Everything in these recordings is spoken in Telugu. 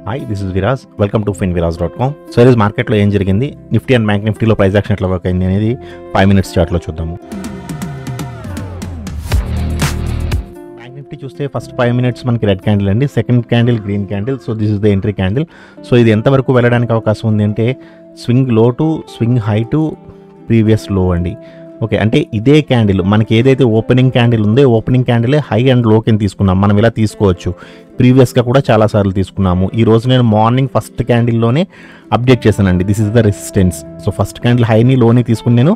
Hi, this is Viraj. Welcome to finviraj.com. So ఈరోజు మార్కెట్లో ఏం జరిగింది, నిఫ్టీ అండ్ బ్యాంక్ నిఫ్టీలో ప్రైస్ యాక్షన్ ఎట్లా వర్క్ అయింది అనేది 5 minutes చార్ట్లో చూద్దాము. బ్యాంక్ నిఫ్టీ చూస్తే ఫస్ట్ 5 minutes మనకి రెడ్ క్యాండిల్ అండి, second candle green candle. So this is the entry candle. So ఇది ఎంతవరకు వెళ్ళడానికి అవకాశం ఉంది అంటే swing low to swing high to previous లో అండి. ఓకే, అంటే ఇదే క్యాండిల్ మనకి ఏదైతే ఓపెనింగ్ క్యాండిల్ ఉందో ఓపెనింగ్ క్యాండిలే హై అండ్ లో కింద తీసుకున్నాం. మనం ఇలా తీసుకోవచ్చు, ప్రీవియస్గా కూడా చాలాసార్లు తీసుకున్నాము. ఈరోజు నేను మార్నింగ్ ఫస్ట్ క్యాండిల్లోనే అప్డేట్ చేశానండి, this is the resistance. So first candle హైని లోని తీసుకుని నేను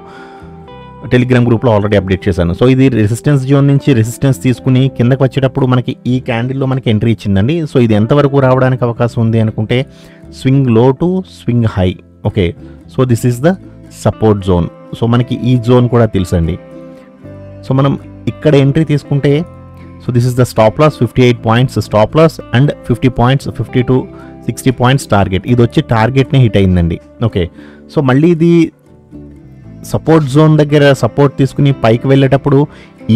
టెలిగ్రామ్ గ్రూప్లో ఆల్రెడీ అప్డేట్ చేశాను. సో ఇది రెసిస్టెన్స్ జోన్ నుంచి రెసిస్టెన్స్ తీసుకుని కిందకి వచ్చేటప్పుడు మనకి ఈ క్యాండిల్లో మనకి ఎంట్రీ ఇచ్చిందండి. సో ఇది ఎంతవరకు రావడానికి అవకాశం ఉంది అనుకుంటే swing low to swing high. Okay, so this is the support zone. So మనకి ఈ జోన్ కూడా తెలుసండి. సో మనం ఇక్కడ ఎంట్రీ తీసుకుంటే so this is the stop loss 58 points stop loss and 50 points 50 to 60 points target. ఇది వచ్చి టార్గెట్నే హిట్ అయిందండి. ఓకే, సో మళ్ళీ ఇది సపోర్ట్ జోన్ దగ్గర సపోర్ట్ తీసుకుని పైకి వెళ్ళేటప్పుడు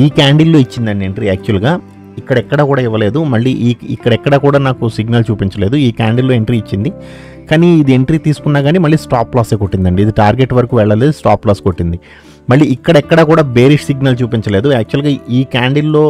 ఈ క్యాండిల్లో ఇచ్చిందండి ఎంట్రీ. యాక్చువల్గా ఇక్కడెక్కడ కూడా ఇవ్వలేదు, మళ్ళీ ఇక్కడెక్కడ కూడా నాకు సిగ్నల్ చూపించలేదు. ఈ క్యాండిల్లో ఎంట్రీ ఇచ్చింది, కానీ ఇది ఎంట్రీ తీసుకున్నా కానీ మళ్ళీ స్టాప్ లాసే కొట్టిందండి. ఇది టార్గెట్ వరకు వెళ్ళలేదు, స్టాప్ లాస్ కొట్టింది. మళ్ళీ ఇక్కడెక్కడ కూడా బేరిష్ సిగ్నల్ చూపించలేదు. యాక్చువల్గా ఈ క్యాండిల్లో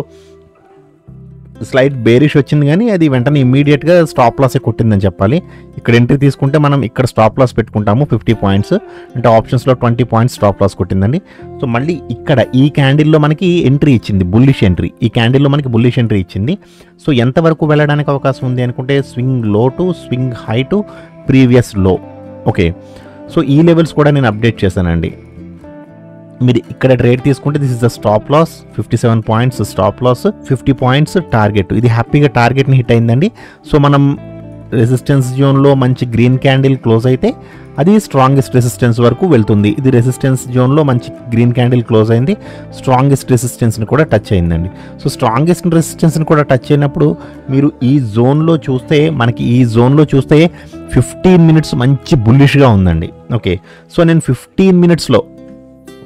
స్లైడ్ బేరిష్ వచ్చింది, కానీ అది వెంటనే ఇమ్మీడియట్గా స్టాప్ లాసే కొట్టిందని చెప్పాలి. ఇక్కడ ఎంట్రీ తీసుకుంటే మనం ఇక్కడ స్టాప్ లాస్ పెట్టుకుంటాము 50 points, అంటే ఆప్షన్స్లో 20 points స్టాప్ లాస్ కొట్టిందండి. సో మళ్ళీ ఇక్కడ ఈ క్యాండిల్లో మనకి ఎంట్రీ ఇచ్చింది, బుల్లిష్ ఎంట్రీ. ఈ క్యాండిల్లో మనకి బుల్లిష్ ఎంట్రీ ఇచ్చింది. సో ఎంతవరకు వెళ్ళడానికి అవకాశం ఉంది అనుకుంటే swing low to swing high to previous low. Okay, so ఈ లెవెల్స్ కూడా నేను అప్డేట్ చేశానండి. మీరు ఇక్కడ ట్రేడ్ తీసుకుంటే this is the stop loss 57 points stop loss, 50 points target. ఇది హ్యాపీగా టార్గెట్ని హిట్ అయిందండి. సో మనం రెసిస్టెన్స్ జోన్లో మంచి గ్రీన్ క్యాండిల్ క్లోజ్ అయితే అది స్ట్రాంగెస్ట్ రెసిస్టెన్స్ వరకు వెళ్తుంది. ఇది రెసిస్టెన్స్ జోన్లో మంచి గ్రీన్ క్యాండిల్ క్లోజ్ అయింది, స్ట్రాంగెస్ట్ రెసిస్టెన్స్ని కూడా టచ్ అయిందండి. సో స్ట్రాంగెస్ట్ రెసిస్టెన్స్ని కూడా టచ్ అయినప్పుడు మీరు ఈ జోన్లో చూస్తే మనకి ఈ జోన్లో చూస్తే 15 minutes మంచి బుల్లిష్గా ఉందండి. ఓకే, సో నేను 15 minutesలో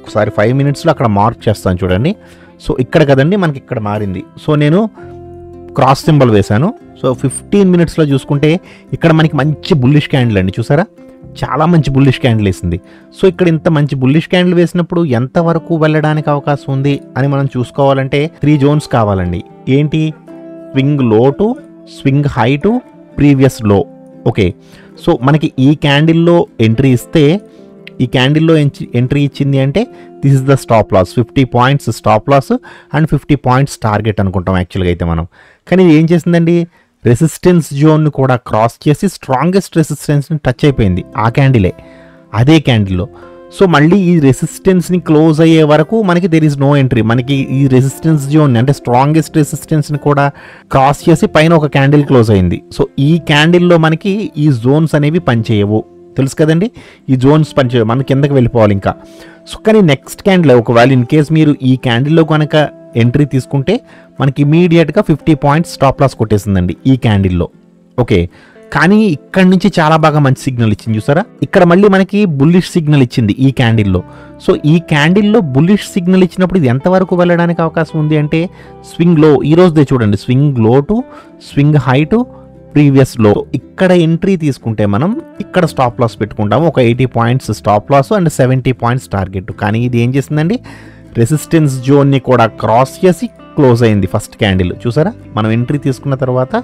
ఒకసారి 5 minutesలో అక్కడ మార్క్ చేస్తాను చూడండి. సో ఇక్కడ కదండి మనకి ఇక్కడ మారింది. సో నేను క్రాస్ సింబల్ వేశాను. సో 15 minutesలో చూసుకుంటే ఇక్కడ మనకి మంచి బుల్లిష్ క్యాండిల్ అండి, చూసారా, చాలా మంచి బుల్లిష్ క్యాండిల్ వేసింది. సో ఇక్కడ ఇంత మంచి బుల్లిష్ క్యాండిల్ వేసినప్పుడు ఎంతవరకు వెళ్ళడానికి అవకాశం ఉంది అని మనం చూసుకోవాలంటే 3 zones కావాలండి. ఏంటి, swing low to swing high to previous low. Okay, so మనకి ఈ క్యాండిల్లో ఎంట్రీ ఇస్తే, ఈ క్యాండిల్లో ఎంట్రీ ఇచ్చింది అంటే this is the stop loss 50 points stop loss and 50 points target అనుకుంటాం యాక్చువల్గా అయితే మనం. కానీ ఇది ఏం చేసిందండి, రెసిస్టెన్స్ జోన్ను కూడా క్రాస్ చేసి స్ట్రాంగెస్ట్ రెసిస్టెన్స్ని టచ్ అయిపోయింది ఆ క్యాండిలే, అదే క్యాండిల్లో. సో మళ్ళీ ఈ రెసిస్టెన్స్ని క్లోజ్ అయ్యే వరకు మనకి దెర్ ఈజ్ నో ఎంట్రీ. మనకి ఈ రెసిస్టెన్స్ జోన్ అంటే స్ట్రాంగెస్ట్ రెసిస్టెన్స్ని కూడా క్రాస్ చేసి పైన ఒక క్యాండిల్ క్లోజ్ అయింది. సో ఈ క్యాండిల్లో మనకి ఈ జోన్స్ అనేవి పనిచేయవు, తెలుసు కదండి. ఈ జోన్స్ పనిచేయవు, మనం కిందకి వెళ్ళిపోవాలి ఇంకా. సో కానీ నెక్స్ట్ క్యాండిల్ ఒకవేళ ఇన్ కేస్ మీరు ఈ క్యాండిల్లో కనుక ఎంట్రీ తీసుకుంటే మనకి ఇమీడియట్గా 50 points స్టాప్ లాస్ కొట్టేసిందండి ఈ క్యాండిల్లో. ఓకే, కానీ ఇక్కడ నుంచి చాలా బాగా మంచి సిగ్నల్ ఇచ్చింది, చూసారా. ఇక్కడ మళ్ళీ మనకి బుల్లిష్ సిగ్నల్ ఇచ్చింది ఈ క్యాండిల్లో. సో ఈ క్యాండిల్లో బుల్లిష్ సిగ్నల్ ఇచ్చినప్పుడు ఇది ఎంతవరకు వెళ్ళడానికి అవకాశం ఉంది అంటే స్వింగ్ లో, ఈ రోజుదే చూడండి, swing low to swing high to previous low. ఇక్కడ ఎంట్రీ తీసుకుంటే మనం ఇక్కడ స్టాప్ లాస్ పెట్టుకుంటాము, ఒక 80 points stop loss and 70 points target. కానీ ఇది ఏం చేసిందండి, రెసిస్టెన్స్ జోన్ని కూడా క్రాస్ చేసి క్లోజ్ అయింది ఫస్ట్ క్యాండిల్, చూసారా. మనం ఎంట్రీ తీసుకున్న తర్వాత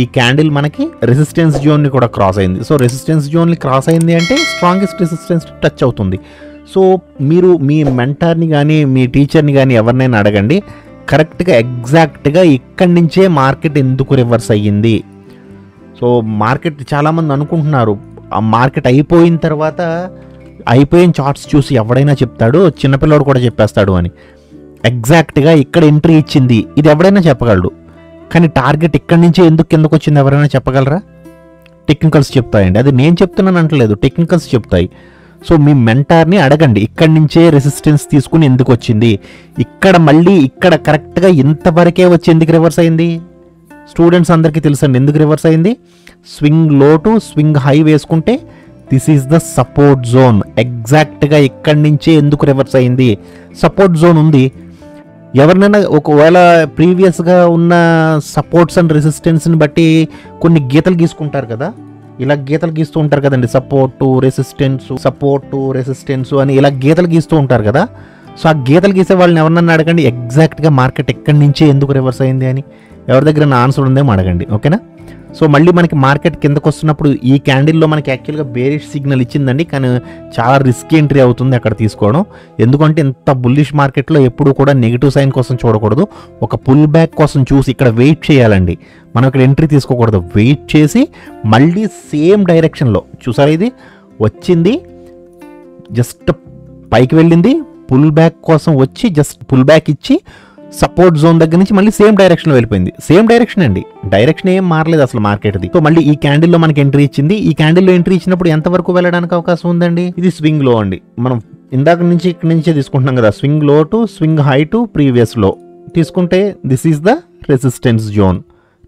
ఈ క్యాండిల్ మనకి రెసిస్టెన్స్ జోన్ని కూడా క్రాస్ అయింది. సో రెసిస్టెన్స్ జోన్ని క్రాస్ అయింది అంటే స్ట్రాంగెస్ట్ రెసిస్టెన్స్ టచ్ అవుతుంది. సో మీరు మీ మెంటర్ని కానీ మీ టీచర్ని కానీ ఎవరినైనా అడగండి, కరెక్ట్గా ఎగ్జాక్ట్గా ఇక్కడి నుంచే మార్కెట్ ఎందుకు రివర్స్ అయ్యింది. సో మార్కెట్ చాలామంది అనుకుంటున్నారు ఆ మార్కెట్ అయిపోయిన తర్వాత అయిపోయిన చార్ట్స్ చూసి ఎవడైనా చెప్తాడు, చిన్నపిల్లడు కూడా చెప్పేస్తాడు అని. ఎగ్జాక్ట్గా ఇక్కడ ఎంట్రీ ఇచ్చింది ఇది ఎవడైనా చెప్పగలడు, కానీ టార్గెట్ ఇక్కడి నుంచే ఎందుకు కిందకు వచ్చింది ఎవరైనా చెప్పగలరా? టెక్నికల్స్ చెప్తాయండి, అది నేను చెప్తున్నాను అంటలేదు, టెక్నికల్స్ చెప్తాయి. సో మీ మెంటార్ని అడగండి, ఇక్కడి నుంచే రెసిస్టెన్స్ తీసుకుని ఎందుకు వచ్చింది, ఇక్కడ మళ్ళీ ఇక్కడ కరెక్ట్గా ఇంతవరకే వచ్చి ఎందుకు రివర్స్ అయింది. స్టూడెంట్స్ అందరికీ తెలుసండి ఎందుకు రివర్స్ అయింది. Swing low to swing high వేసుకుంటే this is the support zone. ఎగ్జాక్ట్గా ఇక్కడి నుంచే ఎందుకు రివర్స్ అయింది, సపోర్ట్ జోన్ ఉంది. ఎవరినైనా ఒకవేళ ప్రీవియస్గా ఉన్న సపోర్ట్స్ అండ్ రెసిస్టెన్స్ని బట్టి కొన్ని గీతలు గీసుకుంటారు కదా, ఇలా గీతలు గీస్తూ ఉంటారు కదండి, సపోర్టు రెసిస్టెన్స్ అని ఇలా గీతలు గీస్తూ ఉంటారు కదా. సో ఆ గీతలు గీసే వాళ్ళని ఎవరినన్నా అడగండి ఎగ్జాక్ట్గా మార్కెట్ ఎక్కడి నుంచి ఎందుకు రివర్స్ అయింది అని, ఎవరి దగ్గర నా ఆన్సర్ ఉందేమో అడగండి, ఓకేనా. సో మళ్ళీ మనకి మార్కెట్ కిందకు వస్తున్నప్పుడు ఈ క్యాండిల్లో మనకి యాక్చువల్గా బేరిష్ సిగ్నల్ ఇచ్చిందండి, కానీ చాలా రిస్కీ ఎంట్రీ అవుతుంది అక్కడ తీసుకోవడం. ఎందుకంటే ఇంత బుల్లిష్ మార్కెట్లో ఎప్పుడు కూడా నెగిటివ్ సైన్ కోసం చూడకూడదు, ఒక పుల్ బ్యాక్ కోసం చూసి ఇక్కడ వెయిట్ చేయాలండి. మనం ఇక్కడ ఎంట్రీ తీసుకోకూడదు, వెయిట్ చేసి మళ్ళీ సేమ్ డైరెక్షన్లో చూసారా, ఇది వచ్చింది జస్ట్ పైకి వెళ్ళింది, పుల్ బ్యాక్ కోసం వచ్చి జస్ట్ పుల్ బ్యాక్ ఇచ్చి సపోర్ట్ జోన్ దగ్గర నుంచి మళ్ళీ సేమ్ డైరెక్షన్లో వెళ్ళిపోయింది. సేమ్ డైరెక్షన్ అండి, డైరెక్షన్ ఏం మారలేదు అసలు మార్కెట్ది. సో మళ్ళీ ఈ క్యాండిల్లో మనకి ఎంట్రీ ఇచ్చింది. ఈ క్యాండిల్లో ఎంట్రీ ఇచ్చినప్పుడు ఎంతవరకు వెళ్ళడానికి అవకాశం ఉందండి? ఇది స్వింగ్ లో అండి. మనం ఇందాక నుంచి ఇక్కడ నుంచే తీసుకుంటున్నాం కదా, swing low to swing high to previous low తీసుకుంటే this is the resistance zone.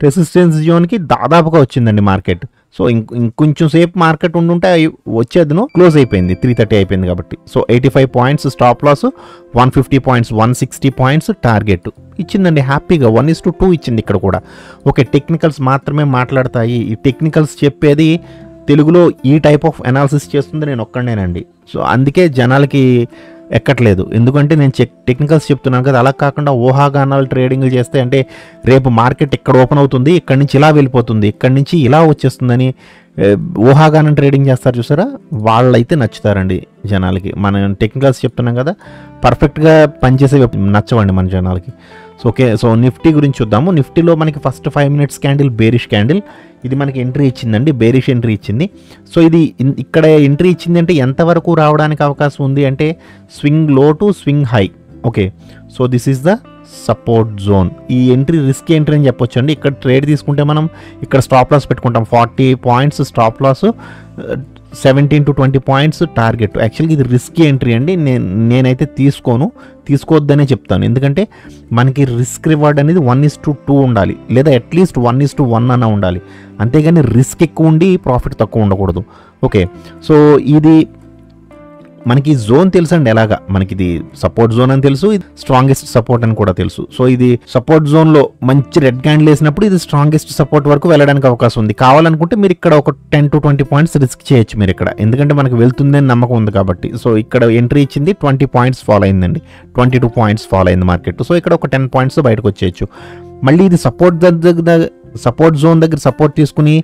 Resistance జోన్కి దాదాపుగా వచ్చిందండి మార్కెట్. సో ఇంకొంచెం సేపు మార్కెట్ ఉండుంటే వచ్చేదను క్లోజ్ అయిపోయింది, 330 అయిపోయింది కాబట్టి. So 85 points stop loss, 150 points, 160 points target ఇచ్చిందండి హ్యాపీగా. 1:2 ఇచ్చింది ఇక్కడ కూడా. ఓకే, టెక్నికల్స్ మాత్రమే మాట్లాడతాయి. ఈ టెక్నికల్స్ చెప్పేది తెలుగులో ఈ టైప్ ఆఫ్ అనాలిసిస్ చేస్తుంది నేను ఒక్కడేనండి. సో అందుకే జనాలకి ఎక్కట్లేదు, ఎందుకంటే నేను టెక్నికల్స్ చెప్తున్నాను కదా. అలా కాకుండా ఊహాగానాలు ట్రేడింగ్లు చేస్తే అంటే రేపు మార్కెట్ ఇక్కడ ఓపెన్ అవుతుంది, ఇక్కడి నుంచి ఇలా వెళ్ళిపోతుంది, ఇక్కడి నుంచి ఇలా వచ్చేస్తుందని ఊహాగానం ట్రేడింగ్ చేస్తారు చూసారా, వాళ్ళైతే నచ్చుతారండి జనాలకి. మనం టెక్నికల్స్ చెప్తున్నాం కదా, పర్ఫెక్ట్గా పనిచేసేవి నచ్చవండి మన జనాలకి. సో ఓకే, సో నిఫ్టీ గురించి చూద్దాము. నిఫ్టీలో మనకి first 5 minutes candle bearish candle, ఇది మనకి ఎంట్రీ ఇచ్చిందండి, బేరిష్ ఎంట్రీ ఇచ్చింది. సో ఇది ఇక్కడ ఎంట్రీ ఇచ్చింది అంటే ఎంతవరకు రావడానికి అవకాశం ఉంది అంటే swing low to swing high. Okay, so this is the support zone. ఈ ఎంట్రీ రిస్క్ ఎంట్రీ అని చెప్పొచ్చు అండి. ఇక్కడ ట్రేడ్ తీసుకుంటే మనం ఇక్కడ స్టాప్ లాస్ పెట్టుకుంటాం, 40 points stop loss, 17 to 20 points target. యాక్చువల్గా ఇది రిస్కీ ఎంట్రీ అండి, నేనైతే తీసుకోవద్దనే చెప్తాను. ఎందుకంటే మనకి రిస్క్ రివార్డ్ అనేది 1:2 ఉండాలి, లేదా అట్లీస్ట్ 1:1 అన్న ఉండాలి. అంతేగాని రిస్క్ ఎక్కువ ఉండి ప్రాఫిట్ తక్కువ ఉండకూడదు. ఓకే, సో ఇది మనకి జోన్ తెలుసు అండి, ఎలాగా మనకి ఇది సపోర్ట్ జోన్ అని తెలుసు, ఇది స్ట్రాంగెస్ట్ సపోర్ట్ అని కూడా తెలుసు. సో ఇది సపోర్ట్ జోన్లో మంచి రెడ్ క్యాండిల్ వేసినప్పుడు ఇది స్ట్రాంగెస్ట్ సపోర్ట్ వరకు వెళ్ళడానికి అవకాశం ఉంది. కావాలనుకుంటే మీరు ఇక్కడ ఒక 10 to 20 పాయింట్స్ రిస్క్ చేయొచ్చు మీరు ఇక్కడ, ఎందుకంటే మనకు వెళ్తుందని నమ్మకం ఉంది కాబట్టి. సో ఇక్కడ ఎంట్రీ ఇచ్చింది, 20 పాయింట్స్ ఫాలో అయిందండి, 22 పాయింట్స్ ఫాలో అయింది మార్కెట్. సో ఇక్కడ ఒక 10 పాయింట్స్ బయటకు వచ్చేయచ్చు. మళ్ళీ ఇది సపోర్ట్ జోన్ దగ్గర సపోర్ట్ తీసుకుని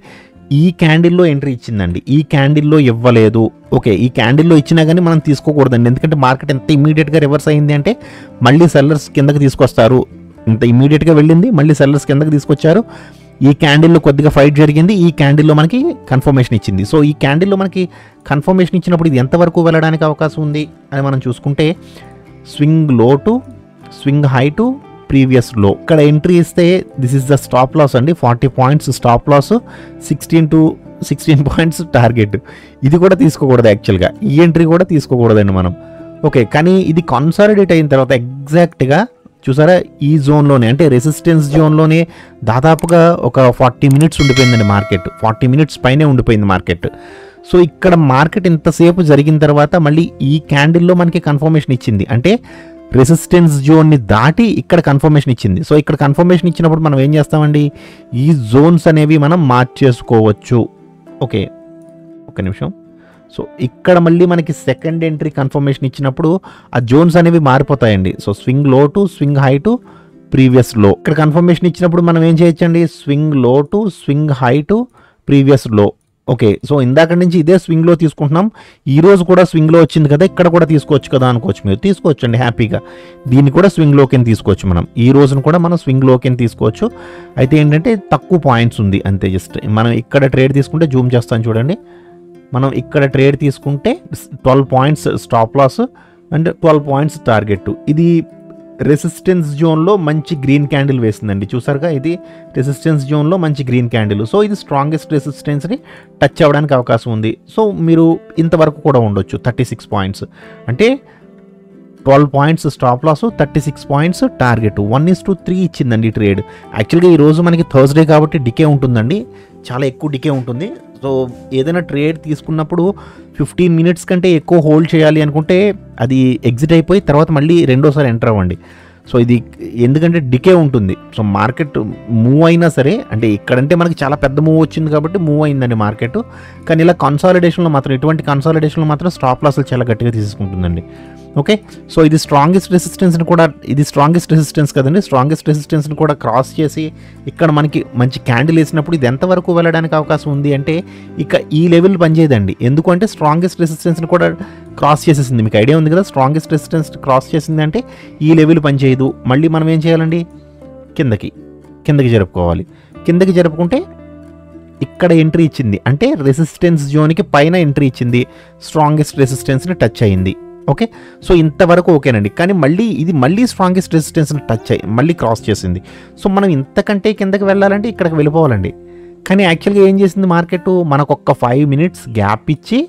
ఈ క్యాండిల్లో ఎంట్రీ ఇచ్చిందండి, ఈ క్యాండిల్లో ఇవ్వలేదు. ఓకే, ఈ క్యాండిల్లో ఇచ్చినా కానీ మనం తీసుకోకూడదండి, ఎందుకంటే మార్కెట్ ఎంత ఇమీడియట్గా రివర్స్ అయింది అంటే మళ్ళీ సెల్లర్స్ కిందకి తీసుకొస్తారు. ఇంత ఇమీడియట్గా వెళ్ళింది, మళ్ళీ సెల్లర్స్ కిందకి తీసుకొచ్చారు. ఈ క్యాండిల్లో కొద్దిగా ఫైట్ జరిగింది, ఈ క్యాండిల్లో మనకి కన్ఫర్మేషన్ ఇచ్చింది. సో ఈ క్యాండిల్లో మనకి కన్ఫర్మేషన్ ఇచ్చినప్పుడు ఇది ఎంతవరకు వెళ్ళడానికి అవకాశం ఉంది అని మనం చూసుకుంటే swing low to swing high to previous low. ఇక్కడ ఎంట్రీ ఇస్తే this is the stop loss అండి, 40 points stop loss, 16 to 16 points target. ఇది కూడా తీసుకోకూడదు యాక్చువల్గా, ఈ ఎంట్రీ కూడా తీసుకోకూడదండి మనం. ఓకే, కానీ ఇది కన్సాలిడేట్ అయిన తర్వాత ఎగ్జాక్ట్గా చూసారా ఈ జోన్లోనే అంటే రెసిస్టెన్స్ జోన్లోనే దాదాపుగా ఒక 40 minutes ఉండిపోయిందండి మార్కెట్, 40 minutes పైనే ఉండిపోయింది మార్కెట్. సో ఇక్కడ మార్కెట్ ఇంతసేపు జరిగిన తర్వాత మళ్ళీ ఈ క్యాండిల్లో మనకి కన్ఫర్మేషన్ ఇచ్చింది, అంటే రెసిస్టెన్స్ జోన్ని దాటి ఇక్కడ కన్ఫర్మేషన్ ఇచ్చింది. సో ఇక్కడ కన్ఫర్మేషన్ ఇచ్చినప్పుడు మనం ఏం చేస్తామండి, ఈ జోన్స్ అనేవి మనం మార్చేసుకోవచ్చు. ఓకే, ఒక నిమిషం. సో ఇక్కడ మళ్ళీ మనకి సెకండ్ ఎంట్రీ కన్ఫర్మేషన్ ఇచ్చినప్పుడు ఆ జోన్స్ అనేవి మారిపోతాయండి. So swing low to swing high to previous low. ఇక్కడ కన్ఫర్మేషన్ ఇచ్చినప్పుడు మనం ఏం చేయొచ్చండి, swing low to swing high to previous low. Okay, so ఇందాక నుంచి ఇదే స్వింగ్లో తీసుకుంటున్నాం, ఈ రోజు కూడా స్వింగ్లో వచ్చింది కదా, ఇక్కడ కూడా తీసుకోవచ్చు కదా అనుకోవచ్చు, మీరు తీసుకోవచ్చు అండి హ్యాపీగా. దీన్ని కూడా స్వింగ్లోకి తీసుకోవచ్చు మనం, ఈ రోజును కూడా మనం స్వింగ్లోకి తీసుకోవచ్చు. అయితే ఏంటంటే తక్కువ పాయింట్స్ ఉంది అంతే. జస్ట్ మనం ఇక్కడ ట్రేడ్ తీసుకుంటే జూమ్ చేస్తాను చూడండి, మనం ఇక్కడ ట్రేడ్ తీసుకుంటే 12 points stop loss and 12 points target. ఇది రెసిస్టెన్స్ జోన్లో మంచి గ్రీన్ క్యాండిల్ వేసిందండి, చూసారుగా ఇది రెసిస్టెన్స్ జోన్లో మంచి గ్రీన్ క్యాండిల్. సో ఇది స్ట్రాంగెస్ట్ రెసిస్టెన్స్ని టచ్ అవ్వడానికి అవకాశం ఉంది. సో మీరు ఇంతవరకు కూడా ఉండొచ్చు, 36 పాయింట్స్ అంటే 12 points stop loss, 36 points target. 1:3 ఇచ్చిందండి ట్రేడ్. యాక్చువల్గా ఈరోజు మనకి థర్స్డే కాబట్టి డికే ఉంటుందండి, చాలా ఎక్కువ డికే ఉంటుంది. సో ఏదైనా ట్రేడ్ తీసుకున్నప్పుడు 15 minutes కంటే ఎక్కువ హోల్డ్ చేయాలి అనుకుంటే అది ఎగ్జిట్ అయిపోయి తర్వాత మళ్ళీ రెండోసారి ఎంటర్ అవ్వండి. సో ఇది ఎందుకంటే డికే ఉంటుంది. సో మార్కెట్ మూవ్ అయినా సరే, అంటే ఇక్కడంటే మనకి చాలా పెద్ద మూవ్ వచ్చింది కాబట్టి మూవ్ అయిందండి మార్కెట్. కానీ ఇలా కన్సాలిడేషన్లో మాత్రం, ఇటువంటి కన్సాలిడేషన్లో మాత్రం స్టాప్ లాస్లు చాలా గట్టిగా తీసుకుంటుందండి. ఓకే, సో ఇది స్ట్రాంగెస్ట్ రెసిస్టెన్స్ని కూడా, ఇది స్ట్రాంగెస్ట్ రెసిస్టెన్స్ కదండి, స్ట్రాంగెస్ట్ రెసిస్టెన్స్ని కూడా క్రాస్ చేసి ఇక్కడ మనకి మంచి క్యాండిల్ వేసినప్పుడు ఇది ఎంతవరకు వెళ్ళడానికి అవకాశం ఉంది అంటే ఇక ఈ లెవెల్ పనిచేయదండి. ఎందుకంటే స్ట్రాంగెస్ట్ రెసిస్టెన్స్ని కూడా క్రాస్ చేసేసింది. మీకు ఐడియా ఉంది కదా, స్ట్రాంగెస్ట్ రెసిస్టెన్స్ క్రాస్ చేసింది అంటే ఈ లెవెల్ పనిచేయదు. మళ్ళీ మనం ఏం చేయాలండి, కిందకి జరుపుకోవాలి. కిందకి జరుపుకుంటే ఇక్కడ ఎంట్రీ ఇచ్చింది అంటే రెసిస్టెన్స్ జోన్కి పైన ఎంట్రీ ఇచ్చింది, స్ట్రాంగెస్ట్ రెసిస్టెన్స్ని టచ్ అయ్యింది. ఓకే, సో ఇంతవరకు ఓకేనండి. కానీ మళ్ళీ స్ట్రాంగెస్ట్ రెసిస్టెన్స్ని టచ్ అయ్యి మళ్ళీ క్రాస్ చేసింది. సో మనం ఇంతకంటే కిందకి వెళ్ళాలంటే ఇక్కడికి వెళ్ళిపోవాలండి. కానీ యాక్చువల్గా ఏం చేసింది మార్కెట్, మనకు ఒక్క 5 minutes గ్యాప్ ఇచ్చి,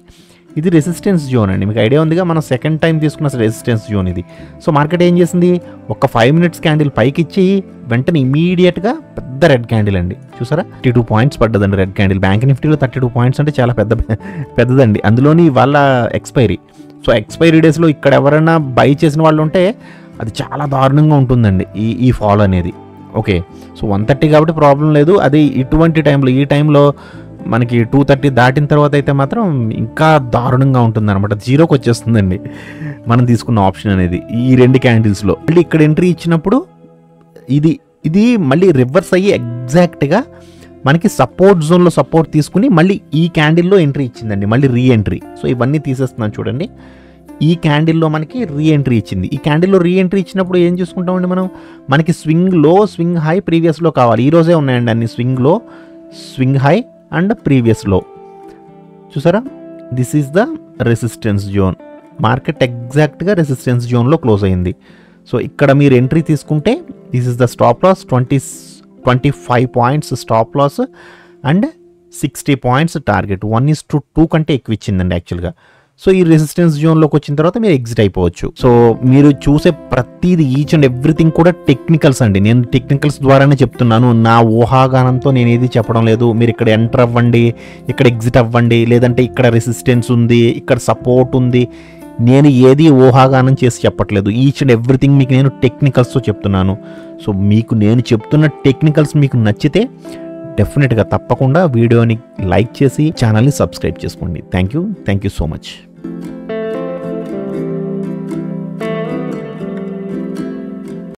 ఇది రెసిస్టెన్స్ జోన్ అండి, మీకు ఐడియా ఉందిగా, మనం సెకండ్ టైం తీసుకున్న రెసిస్టెన్స్ జోన్ ఇది. సో మార్కెట్ ఏం చేసింది, ఒక 5 minutes క్యాండిల్ పైకి ఇచ్చి వెంటనే ఇమీడియట్గా పెద్ద రెడ్ క్యాండిల్ అండి, చూసారా 32 points పడ్డదండి రెడ్ క్యాండిల్. బ్యాంక్ నిఫ్టీలో 32 points అంటే చాలా పెద్దదండి. అందులోని వాళ్ళ ఎక్స్పైరీ. సో ఎక్స్పైరీ డేస్లో ఇక్కడ ఎవరైనా బై చేసిన వాళ్ళు ఉంటే అది చాలా దారుణంగా ఉంటుందండి ఈ ఫాల్ అనేది. ఓకే, సో 130 కాబట్టి ప్రాబ్లం లేదు. అది ఇటువంటి టైంలో, ఈ టైంలో మనకి 230 దాటిన తర్వాత అయితే మాత్రం ఇంకా దారుణంగా ఉంటుంది అనమాట, జీరోకి వచ్చేస్తుందండి మనం తీసుకున్న ఆప్షన్ అనేది ఈ 2 క్యాండిల్స్లో. మళ్ళీ ఇక్కడ ఎంట్రీ ఇచ్చినప్పుడు ఇది మళ్ళీ రివర్స్ అయ్యి ఎగ్జాక్ట్గా మనకి సపోర్ట్ జోన్లో సపోర్ట్ తీసుకుని మళ్ళీ ఈ క్యాండిల్లో ఎంట్రీ ఇచ్చిందండి, మళ్ళీ రీఎంట్రీ. సో ఇవన్నీ తీసేస్తున్నాను చూడండి, ఈ క్యాండిల్లో మనకి రీఎంట్రీ ఇచ్చింది. ఈ క్యాండిల్లో రీఎంట్రీ ఇచ్చినప్పుడు ఏం చూసుకుంటామండి మనం, మనకి స్వింగ్ లో, స్వింగ్ హై, ప్రీవియస్లో కావాలి. ఈరోజే ఉన్నాయండి అన్ని, స్వింగ్ లో, swing high and previous low. చూసారా, this is the resistance zone. Market ఎగ్జాక్ట్గా రెసిస్టెన్స్ జోన్లో క్లోజ్ అయింది. సో ఇక్కడ మీరు ఎంట్రీ తీసుకుంటే this is the stop loss, 25 points stop loss and 60 points target. 1:2 కంటే ఎక్కువ ఇచ్చిందండి యాక్చువల్గా. సో ఈ రెసిస్టెన్స్ జోన్లోకి వచ్చిన తర్వాత మీరు ఎగ్జిట్ అయిపోవచ్చు. సో మీరు చూసే ప్రతిదీ, ఈచ్ అండ్ ఎవ్రీథింగ్ కూడా టెక్నికల్స్ అండి. నేను టెక్నికల్స్ ద్వారానే చెప్తున్నాను, నా ఊహాగానంతో నేను ఏది చెప్పడం లేదు. మీరు ఇక్కడ ఎంటర్ అవ్వండి, ఇక్కడ ఎగ్జిట్ అవ్వండి, లేదంటే ఇక్కడ రెసిస్టెన్స్ ఉంది, ఇక్కడ సపోర్ట్ ఉంది, నేను ఏది ఊహాగానం చేసి చెప్పట్లేదు. ఈచ్ అండ్ ఎవ్రీథింగ్ మీకు నేను టెక్నికల్స్తో చెప్తున్నాను. సో మీకు నేను చెప్తున్న టెక్నికల్స్ మీకు నచ్చితే డెఫినెట్గా తప్పకుండా వీడియోని లైక్ చేసి ఛానల్ని సబ్స్క్రైబ్ చేసుకోండి. Thank you so much.